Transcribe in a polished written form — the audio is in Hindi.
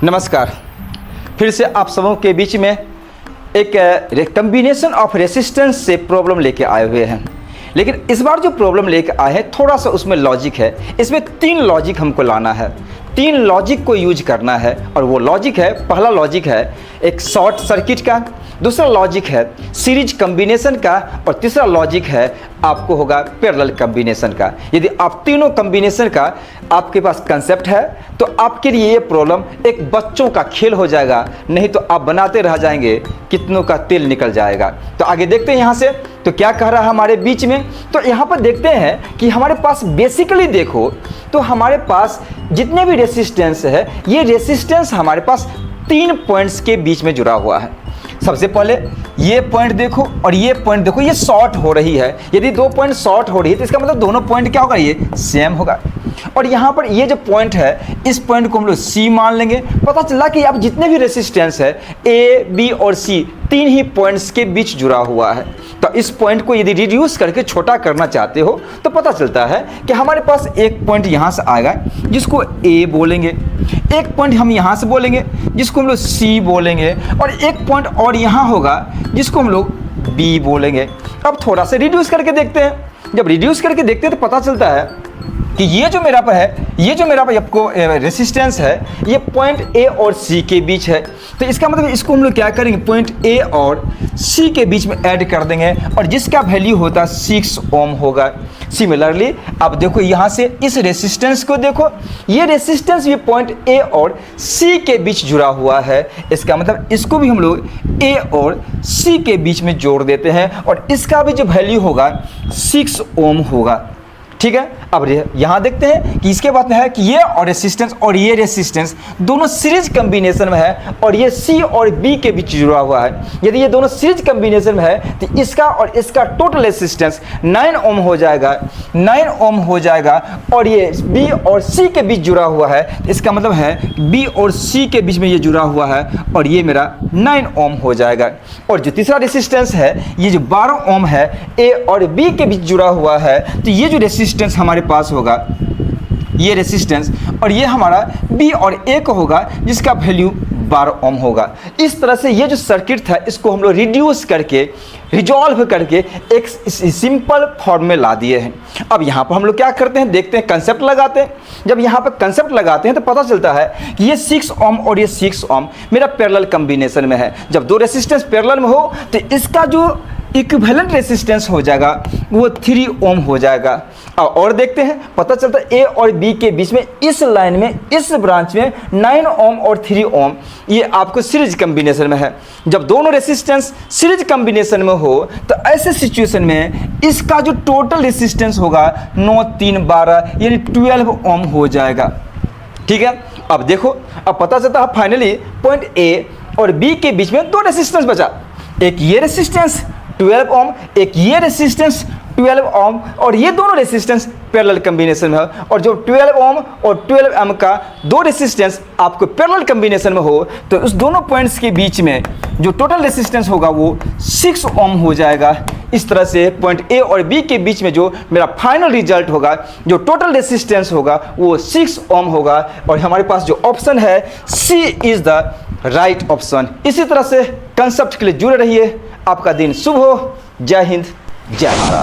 नमस्कार। फिर से आप सबों के बीच में एक कम्बिनेशन ऑफ रेसिस्टेंस से प्रॉब्लम लेके आए हुए हैं। लेकिन इस बार जो प्रॉब्लम लेके आए हैं थोड़ा सा उसमें लॉजिक है। इसमें 3 लॉजिक हमको लाना है, 3 लॉजिक को यूज करना है। और वो लॉजिक है, पहला लॉजिक है एक शॉर्ट सर्किट का, दूसरा लॉजिक है सीरीज कम्बिनेशन का, और तीसरा लॉजिक है आपको होगा पैरेलल कम्बिनेशन का। यदि आप तीनों कम्बिनेशन का आपके पास कंसेप्ट है तो आपके लिए ये प्रॉब्लम एक बच्चों का खेल हो जाएगा, नहीं तो आप बनाते रह जाएंगे, कितनों का तेल निकल जाएगा। तो आगे देखते हैं यहाँ से तो क्या कह रहा है हमारे बीच में। तो यहाँ पर देखते हैं कि हमारे पास बेसिकली देखो तो हमारे पास जितने भी रेसिस्टेंस है, ये रेसिस्टेंस हमारे पास 3 पॉइंट्स के बीच में जुड़ा हुआ है। सबसे पहले ये पॉइंट देखो और ये पॉइंट देखो, ये शॉर्ट हो रही है। यदि 2 पॉइंट शॉर्ट हो रही है तो इसका मतलब दोनों पॉइंट क्या होगा, ये सेम होगा। और यहाँ पर ये जो पॉइंट है, इस पॉइंट को हम लोग C मान लेंगे। पता चला कि अब जितने भी रेसिस्टेंस है A, B और C 3 ही पॉइंट्स के बीच जुड़ा हुआ है। तो इस पॉइंट को यदि रिड्यूस करके छोटा करना चाहते हो तो पता चलता है कि हमारे पास एक पॉइंट यहाँ से आएगा जिसको A बोलेंगे, एक पॉइंट हम यहाँ से बोलेंगे जिसको हम लोग C बोलेंगे, और एक पॉइंट और यहाँ होगा जिसको हम लोग B बोलेंगे। अब थोड़ा सा रिड्यूस करके देखते हैं। जब रिड्यूस करके देखते हैं तो पता चलता है कि ये जो मेरा पर है, ये जो मेरा पर आपको रेसिस्टेंस है, ये पॉइंट A और C के बीच है। तो इसका मतलब इसको हम लोग क्या करेंगे, पॉइंट A और C के बीच में ऐड कर देंगे, और जिसका वैल्यू होता है 6 ओम होगा। सिमिलरली अब देखो यहाँ से इस रेसिस्टेंस को देखो, ये रेसिस्टेंस भी पॉइंट A और C के बीच जुड़ा हुआ है। इसका मतलब इसको भी हम लोग A और C के बीच में जोड़ देते हैं, और इसका भी जो वैल्यू होगा 6 ओम होगा। ठीक है। अब यहाँ देखते हैं कि इसके बाद में है कि ये और ये रेसिस्टेंस दोनों सीरीज कम्बिनेशन में है, और ये C और B के बीच जुड़ा हुआ है। यदि ये दोनों सीरीज कम्बिनेशन में है तो इसका और इसका टोटल रेसिस्टेंस 9 ओम हो जाएगा, 9 ओम हो जाएगा। और ये B और C के बीच जुड़ा हुआ है, इसका मतलब है B और C के बीच में ये जुड़ा हुआ है, और ये मेरा 9 ओम हो जाएगा। और जो तीसरा रेसिस्टेंस है, ये जो 12 ओम है, A और B के बीच जुड़ा हुआ है, तो ये जो रेसिस्टेंस हमारे पास होगा, ये रेसिस्टेंस, और ये हमारा B और A का होगा जिसका वैल्यू 12 ओम होगा। इस तरह से ये जो सर्किट था इसको हम लोग रिड्यूस करके, रिजॉल्व करके एक सिंपल फॉर्म में ला दिए हैं। अब यहाँ पर हम लोग क्या करते हैं, देखते हैं, कंसेप्ट लगाते हैं। जब यहाँ पर कंसेप्ट लगाते हैं तो पता चलता है कि ये 6 ओम और ये 6 ओम मेरा पैरेलल कम्बिनेशन में है। जब 2 रेसिस्टेंस पैरेलल में हो तो इसका जो इक्विवेलेंट रेसिस्टेंस हो जाएगा वो 3 ओम हो जाएगा। और देखते हैं, पता चलता है A और B के बीच में इस लाइन में, इस ब्रांच में 9 ओम और 3 ओम ये आपको सीरीज कम्बिनेशन में है। जब दोनों रेसिस्टेंस सीरीज कम्बिनेशन में हो तो ऐसे सिचुएशन में इसका जो टोटल रेसिस्टेंस होगा 9 3 12 यानी 12 ओम हो जाएगा। ठीक है। अब देखो, अब पता चलता है फाइनली पॉइंट A और B के बीच में 2 रेसिस्टेंस बचा। एक ये रेसिस्टेंस 12 ओम, एक ये रेसिस्टेंस 12 ओम, और ये दोनों रेसिस्टेंस पैरेलल कम्बिनेशन में है। और जो 12 ओम और 12 ओम का 2 रेसिस्टेंस आपको पैरेलल कम्बिनेशन में हो तो उस दोनों पॉइंट्स के बीच में जो टोटल रेसिस्टेंस होगा वो 6 ओम हो जाएगा। इस तरह से पॉइंट A और B के बीच में जो मेरा फाइनल रिजल्ट होगा, जो टोटल रेसिस्टेंस होगा वो 6 ओम होगा। और हमारे पास जो ऑप्शन है C is the right option. इसी तरह से कंसेप्ट के लिए जुड़े रहिए। आपका दिन शुभ हो। जय हिंद, जय भारत।